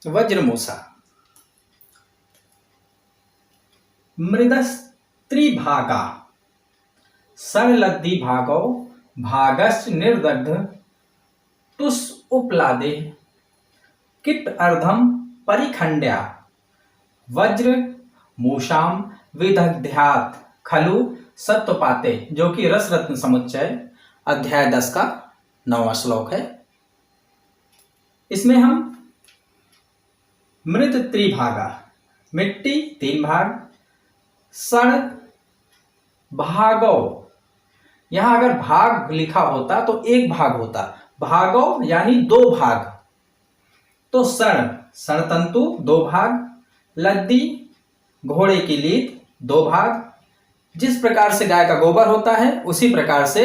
वज्रमूषा। मृदस्त्रिभागा सरलद्धि भागौ भागश्च निर्दग्ध तुस उपलादे किट अर्धम परिखंड्या वज्र मूषाम विदग्ध्यात् खलु सत्वपाते, जो कि रस रत्न समुच्चय अध्याय 10 का 9वां श्लोक है। इसमें हम मृत त्रिभागा, मिट्टी 3 भाग, सण भागौ, यहां अगर भाग लिखा होता तो 1 भाग होता, भागौ यानी 2 भाग, तो सण तंतु 2 भाग, लद्दी घोड़े की लीद 2 भाग, जिस प्रकार से गाय का गोबर होता है उसी प्रकार से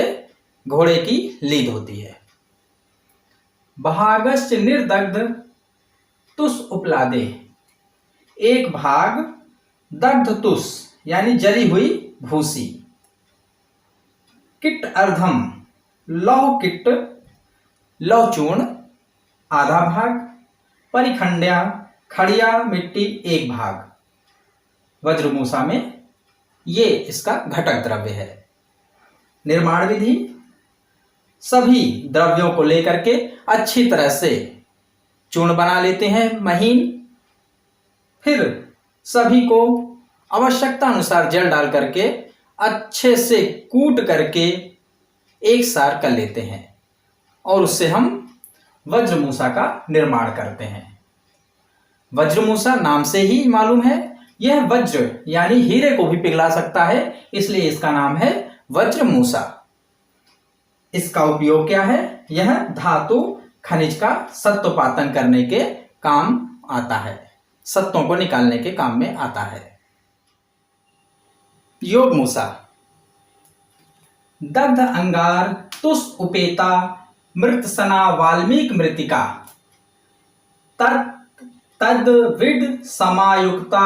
घोड़े की लीद होती है। भागश्च निर्दग्ध तुस उपलादे, 1 भाग दग्ध तुस यानी जली हुई भूसी, किट अर्धम लौह किट लौह चूर्ण आधा भाग, परिखंड्या खड़िया मिट्टी 1 भाग। वज्रमूषा में ये इसका घटक द्रव्य है। निर्माण विधि, सभी द्रव्यों को लेकर के अच्छी तरह से चूर्ण बना लेते हैं महीन, फिर सभी को आवश्यकता अनुसार जल डाल करके अच्छे से कूट करके एक सार कर लेते हैं और उससे हम वज्रमूषा का निर्माण करते हैं। वज्रमूषा नाम से ही मालूम है, यह वज्र यानी हीरे को भी पिघला सकता है, इसलिए इसका नाम है वज्रमूषा। इसका उपयोग क्या है? यह धातु खनिज का सत्वपातन करने के काम आता है, सत्वों को निकालने के काम में आता है। योगमूषा। दग्ध अंगार तुस उपेता मृत सना वाल्मीकि मृतिका तद विड समायुक्ता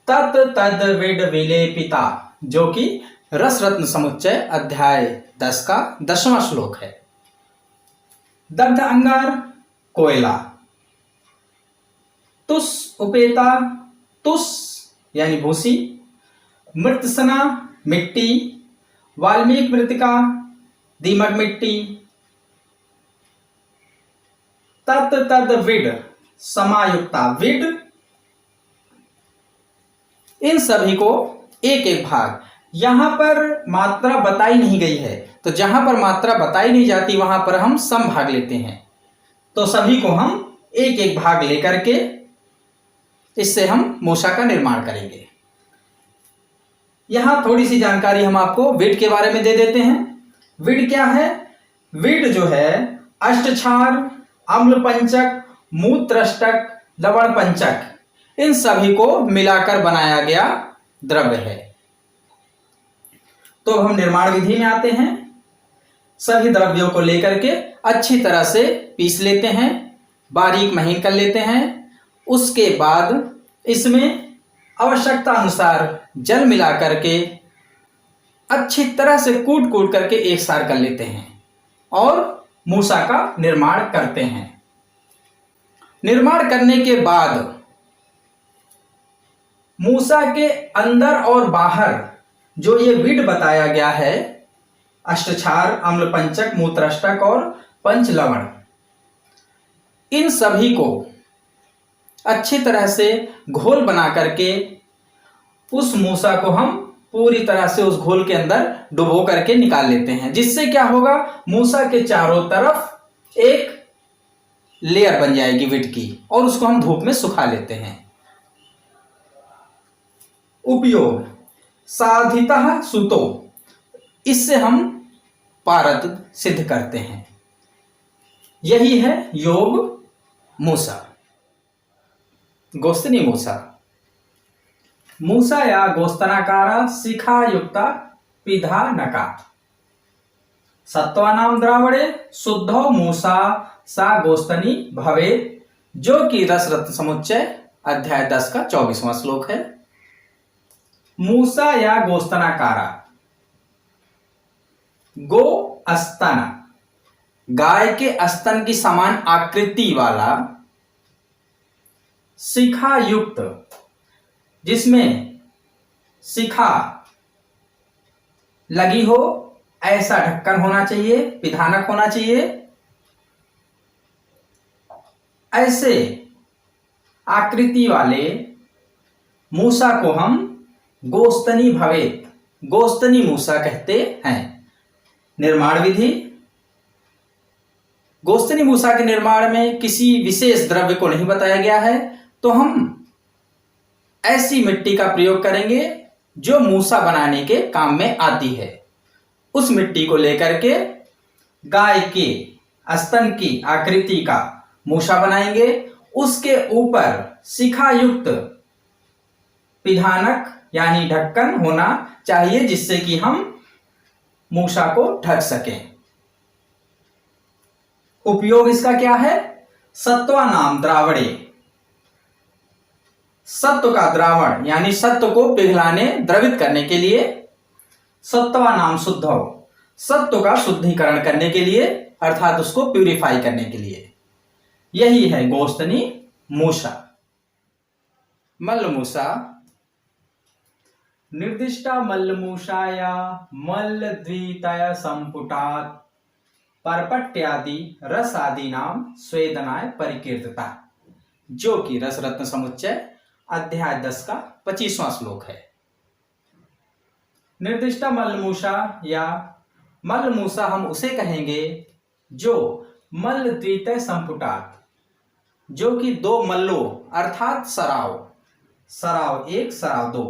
तत् तद विड विलेपिता, जो कि रस रत्न समुच्चय अध्याय 10 का 10वां श्लोक है। दग्ध अंगार कोयला, तुस उपेता तुस यानी भूसी, मृतसना मिट्टी, वाल्मीकि मृतिका दीमक मिट्टी, तत् तद विड समायुक्ता विड, इन सभी को 1-1 भाग। यहां पर मात्रा बताई नहीं गई है, तो जहां पर मात्रा बताई नहीं जाती वहां पर हम सम भाग लेते हैं, तो सभी को हम 1-1 भाग लेकर के इससे हम मूषा का निर्माण करेंगे। यहां थोड़ी सी जानकारी हम आपको विड के बारे में दे देते हैं। विड क्या है? विड जो है अष्टक्षार, अम्ल पंचक, मूत्रष्टक, लवण पंचक, इन सभी को मिलाकर बनाया गया द्रव्य है। तो हम निर्माण विधि में आते हैं। सभी द्रव्यों को लेकर के अच्छी तरह से पीस लेते हैं, बारीक महीन कर लेते हैं। उसके बाद इसमें आवश्यकता अनुसार जल मिला करके अच्छी तरह से कूट करके एक सार कर लेते हैं और मूषा का निर्माण करते हैं। निर्माण करने के बाद मूषा के अंदर और बाहर जो ये विड बताया गया है, अष्टक्षार, अम्ल पंचक, मूत्राष्टक और पंचलवण, इन सभी को अच्छी तरह से घोल बना करके उस मूषा को हम पूरी तरह से उस घोल के अंदर डुबो करके निकाल लेते हैं, जिससे क्या होगा, मूषा के चारों तरफ एक लेयर बन जाएगी विड की, और उसको हम धूप में सुखा लेते हैं। उपयोग साधितः सुतो, इससे हम पारद सिद्ध करते हैं। यही है योग मूषा। गोस्तनी मूषा। मूषा या गोस्तनाकारा शिखा युक्ता पिधानका सत्वानाम द्रावणे शुद्धो मूषा सा गोस्तनी भवेत्, जो कि रस रत्न समुच्चय अध्याय 10 का 24वां श्लोक है। मूषा या गोस्तनाकारा, गो स्तन, गाय के स्तन की समान आकृति वाला शिखा युक्त, जिसमें शिखा लगी हो ऐसा ढक्कन होना चाहिए, पिधानक होना चाहिए। ऐसे आकृति वाले मूसा को हम गोस्तनी भवेत, गोस्तनी मूसा कहते हैं। निर्माण विधि, गोस्तनी मूसा के निर्माण में किसी विशेष द्रव्य को नहीं बताया गया है, तो हम ऐसी मिट्टी का प्रयोग करेंगे जो मूसा बनाने के काम में आती है। उस मिट्टी को लेकर के गाय के स्तन की आकृति का मूसा बनाएंगे। उसके ऊपर शिखा युक्त पिधानक यानी ढक्कन होना चाहिए, जिससे कि हम मूसा को ढक सकें। उपयोग इसका क्या है? सत्वानाम द्रावणे, सत्व का द्रावण यानी सत्व को पिघलाने, द्रवित करने के लिए। सत्वानाम शुद्धौ, सत्व का शुद्धिकरण करने के लिए, अर्थात उसको प्यूरिफाई करने के लिए। यही है गोस्तनी मूसा। मल्लमूसा, निर्दिष्टा मल्लमूषाया मल्लद्वितय संपुटात् परपट्यादि रस आदि नाम स्वेदनाय परिकीर्तिता, जो कि रस रत्न समुच्चय अध्याय 10 का 25वां श्लोक है। निर्दिष्टा मल्लमूषा या मल्लमूसा हम उसे कहेंगे जो मल्ल द्वितय संपुटात्, जो कि दो मल्लों अर्थात सराव, सराव 1 सराव 2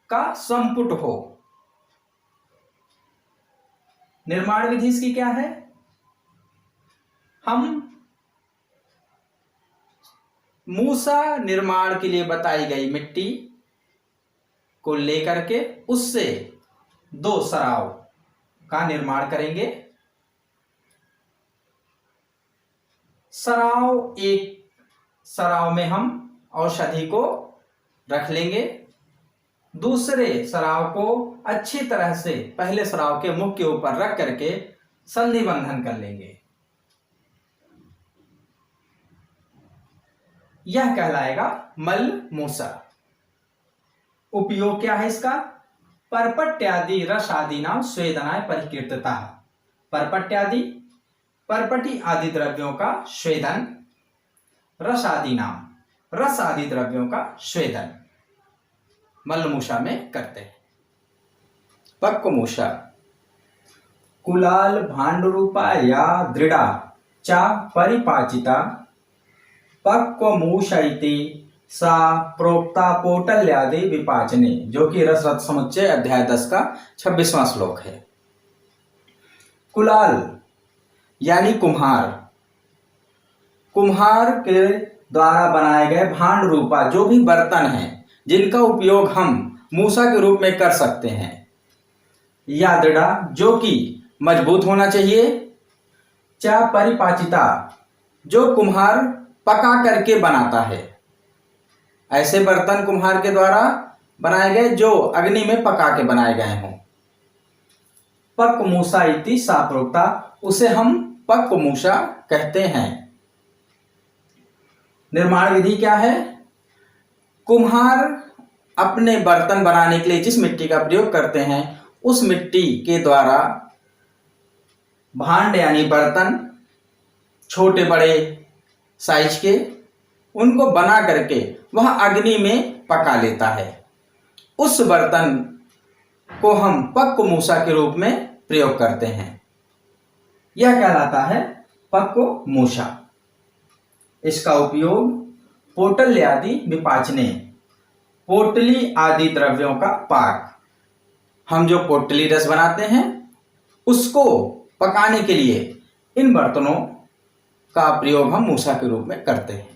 का संपुट हो। निर्माण विधि इसकी क्या है? हम मूसा निर्माण के लिए बताई गई मिट्टी को लेकर के उससे 2 सराव का निर्माण करेंगे। सराव 1 सराव में हम औषधि को रख लेंगे, दूसरे सराव को अच्छी तरह से पहले सराव के मुख के ऊपर रख करके संधि बंधन कर लेंगे। यह कहलाएगा मल्लमूसा। उपयोग क्या है इसका? परपट्यादि रस आदि नाम स्वेदनाय परिकीर्तिता। परपट्यादि, परपटी आदि द्रव्यों का स्वेदन, रस आदि नाम, रस आदि द्रव्यों का स्वेदन मल्लमूसा में करते हैं। पक्वमूसा, कुलाल भांडरूपा या दृढ़ा चा परिपाचिता पक्वमूषा इति सा प्रोक्ता पोटल्यादि विपाचने, जो कि रस रत्न समुच्चय अध्याय 10 का 26वां श्लोक है। कुलाल यानी कुम्हार, कुम्हार के द्वारा बनाए गए भांड रूपा जो भी बर्तन हैं जिनका उपयोग हम मूसा के रूप में कर सकते हैं, या दृढ़ा जो कि मजबूत होना चाहिए, चा परिपाचिता जो कुम्हार पका करके बनाता है। ऐसे बर्तन कुम्हार के द्वारा बनाए गए जो अग्नि में पका के बनाए गए हों। पक्वमूषा इति सा प्रोक्ता, उसे हम पक्वमूषा कहते हैं। निर्माण विधि क्या है? कुम्हार अपने बर्तन बनाने के लिए जिस मिट्टी का प्रयोग करते हैं उस मिट्टी के द्वारा भांड यानी बर्तन छोटे बड़े साइज के उनको बना करके वह अग्नि में पका लेता है। उस बर्तन को हम पक्वमूषा के रूप में प्रयोग करते हैं। यह कहलाता है पक्वमूषा। इसका उपयोग पोटल आदि विपाचने, पोटली आदि द्रव्यों का पाक, हम जो पोटली रस बनाते हैं उसको पकाने के लिए इन बर्तनों का प्रयोग हम मूसा के रूप में करते हैं।